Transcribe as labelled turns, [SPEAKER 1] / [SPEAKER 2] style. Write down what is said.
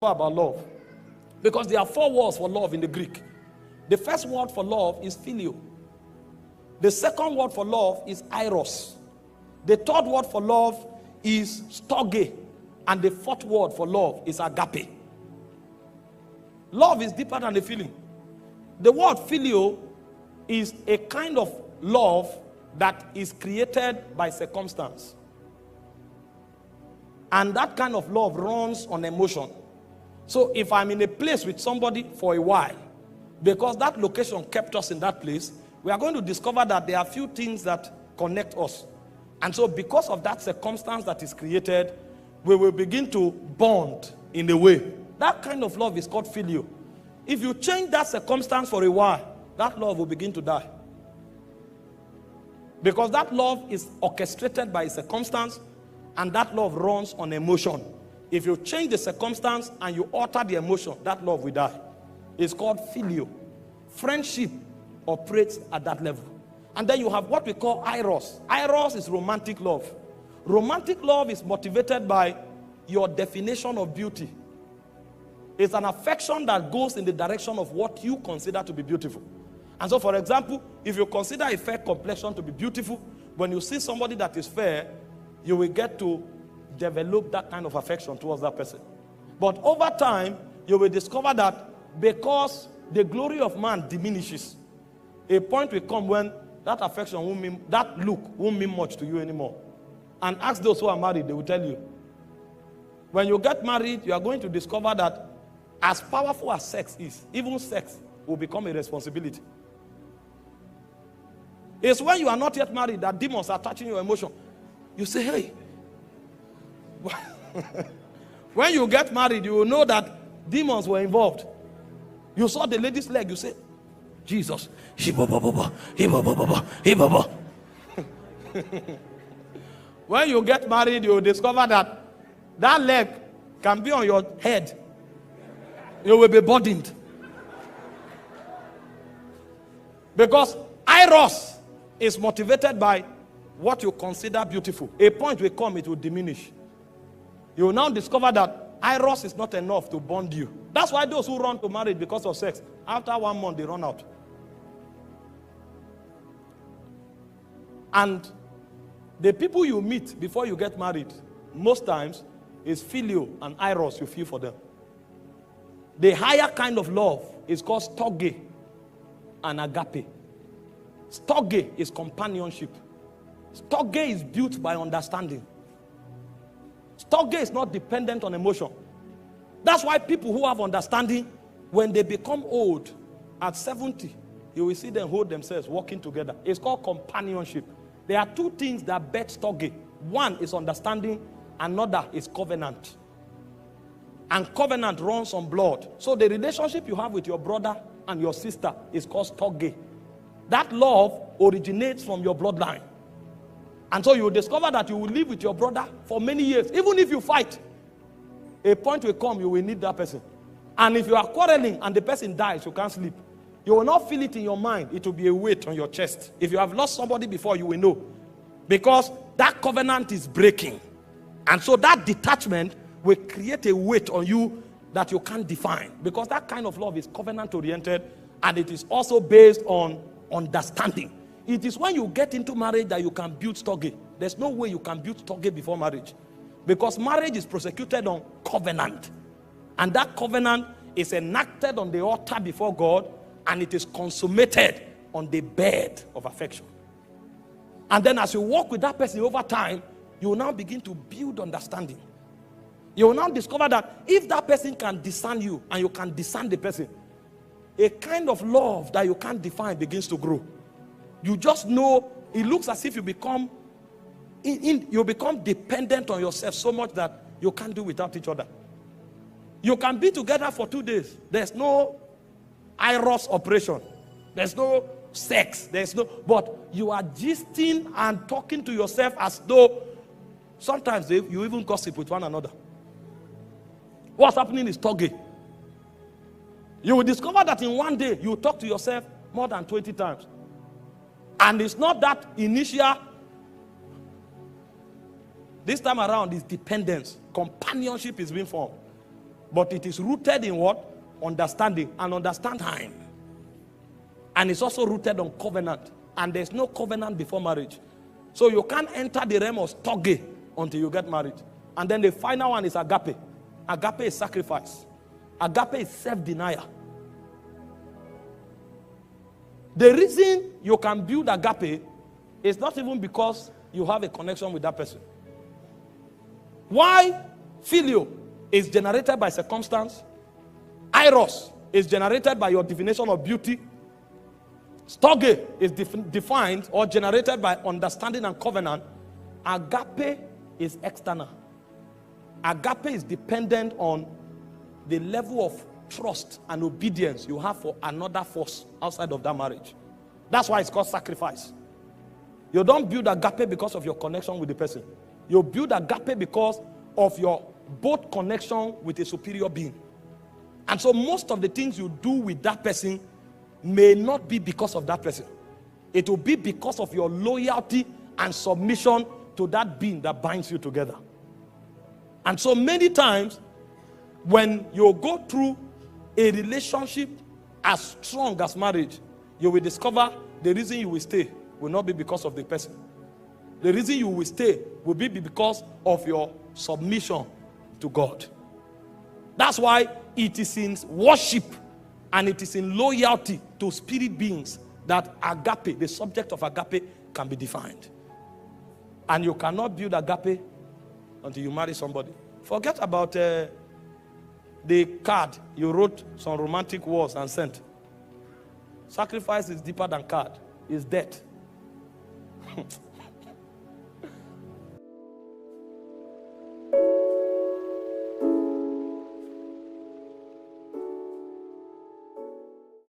[SPEAKER 1] about love. Because there are 4 words for love in the Greek. The first word for love is filial. The second word for love is eros. The third word for love is storge. And the fourth word for love is agape. Love is deeper than the feeling. The word filial is a kind of love that is created by circumstance. And that kind of love runs on emotion. So if I'm in a place with somebody for a while, because that location kept us in that place, we are going to discover that there are few things that connect us. And so because of that circumstance that is created, we will begin to bond in a way. That kind of love is called filial. If you change that circumstance for a while, that love will begin to die. Because that love is orchestrated by a circumstance, and that love runs on emotion. If you change the circumstance and you alter the emotion, that love will die. It's called filial. Friendship operates at that level. And then you have what we call eros. Eros is romantic love. Romantic love is motivated by your definition of beauty. It's an affection that goes in the direction of what you consider to be beautiful. And so, for example, if you consider a fair complexion to be beautiful, when you see somebody that is fair, you will get to develop that kind of affection towards that person. But over time, you will discover that because the glory of man diminishes, a point will come when that affection won't mean, that look won't mean much to you anymore. And ask those who are married, they will tell you. When you get married, you are going to discover that as powerful as sex is, even sex will become a responsibility. It's when you are not yet married that demons are touching your emotion. You say, hey. When you get married, you will know that demons were involved. You saw the lady's leg, you say, Jesus. When you get married, you will discover that that leg can be on your head. You will be burdened. Because eros is motivated by what you consider beautiful. A point will come, it will diminish. You will now discover that eros is not enough to bond you. That's why those who run to marriage because of sex, after 1 month, they run out. And the people you meet before you get married, most times, is filial and eros you feel for them. The higher kind of love is called storge and agape. Storge is companionship. Storge is built by understanding. Storge is not dependent on emotion. That's why people who have understanding, when they become old, at 70, you will see them hold themselves, walking together. It's called companionship. There are 2 things that bet storge. One is understanding, another is covenant. And covenant runs on blood. So the relationship you have with your brother and your sister is called storge. That love originates from your bloodline. And so you will discover that you will live with your brother for many years. Even if you fight, a point will come, you will need that person. And if you are quarreling and the person dies, you can't sleep. You will not feel it in your mind. It will be a weight on your chest. If you have lost somebody before, you will know. Because that covenant is breaking. And so that detachment will create a weight on you that you can't define. Because that kind of love is covenant-oriented, and it is also based on understanding. It is when you get into marriage that you can build storge. There's no way you can build storge before marriage. Because marriage is prosecuted on covenant. And that covenant is enacted on the altar before God, and it is consummated on the bed of affection. And then as you walk with that person over time, you will now begin to build understanding. You will now discover that if that person can discern you and you can discern the person, a kind of love that you can't define begins to grow. You just know, it looks as if you become dependent on yourself so much that you can't do without each other. You can be together for 2 days. There's no eros operation. There's no sex. But you are gisting and talking to yourself as though sometimes you even gossip with one another. What's happening is storge. You will discover that in 1 day, you talk to yourself more than 20 times. And it's not that initial. This time around is dependence. Companionship is being formed. But it is rooted in what? Understanding. And understand time. And it's also rooted on covenant. And there's no covenant before marriage. So you can't enter the realm of storge until you get married. And then the final one is agape. Agape is sacrifice. Agape is self-denial. The reason you can build agape is not even because you have a connection with that person. Why filial is generated by circumstance, eros is generated by your definition of beauty, storge is defined or generated by understanding and covenant, agape is external. Agape is dependent on the level of trust and obedience you have for another force outside of that marriage. That's why it's called sacrifice. You don't build agape because of your connection with the person. You build agape because of your both connection with a superior being. And so most of the things you do with that person may not be because of that person. It will be because of your loyalty and submission to that being that binds you together. And so many times, when you go through a relationship as strong as marriage, you will discover the reason you will stay will not be because of the person. The reason you will stay will be because of your submission to God. That's why it is in worship and it is in loyalty to spirit beings that agape, the subject of agape, can be defined. And you cannot build agape until you marry somebody. Forget about the card you wrote some romantic words and sent. Sacrifice is deeper than card. It's death.